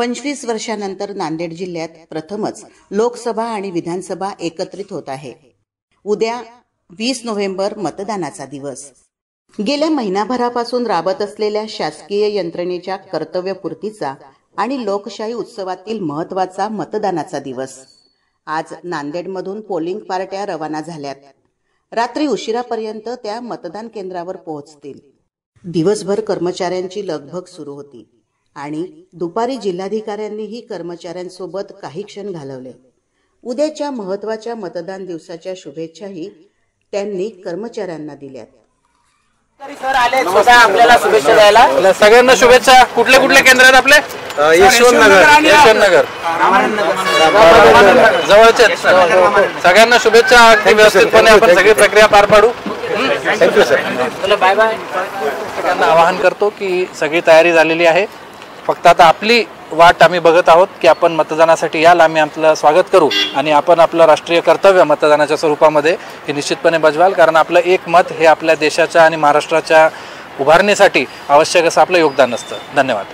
25 वर्षानंतर नांदेड जिल्ह्यात प्रथमच लोकसभा आणि विधानसभा एकत्रित होत आहे। उद्या 20 नोव्हेंबर मतदानाचा दिवस। गेल्या महिनाभरापासून राबत असलेल्या शासकीय यंत्रणेच्या कर्तव्यपूर्तीचा आणि लोकशाही उत्सवातील महत्त्वाचा मतदानाचा दिवस। आज नांदेडमधून पोलिंग पार्ट्या रवाना झाल्यात। रात्री उशिरापर्यंत त्या मतदान केंद्रावर पोहोचतील। दिवसभर कर्मचाऱ्यांची लगबग सुरू होती आणि दुपारी जिल्हाधिकाऱ्यांनीही कर्मचाऱ्यांसोबत काही क्षण घालवले। उद्याच्या महत्त्वाच्या मतदान दिवसाच्या शुभेच्छाही त्यांनी कर्मचाऱ्यांना दिल्यात। आपल्याला शुभेच्छा द्यायला सगळ्यांना शुभेच्छा। कुठले कुठले केंद्र आहेत आपले? यशवंतनगर जवळचे सगळ्यांना शुभेच्छा। अगदी व्यवस्थितपणे आपण सगळी प्रक्रिया पार पाडू। Thank you sir. चला बाय बाय। सगळ्यांना आवाहन करतो की सगळी तयारी झालेली आहे। फक्त आता आपली वाट आम्ही बघत आहोत की आपण मतदानासाठी याल, आम्ही आपलं स्वागत करू आणि आपण आपलं राष्ट्रीय कर्तव्य मतदानाच्या स्वरूपामध्ये हे निश्चितपणे बजावाल, कारण आपलं एक मत हे आपल्या देशाच्या आणि महाराष्ट्राच्या उभारणीसाठी आवश्यक असं आपलं योगदान असतं। धन्यवाद।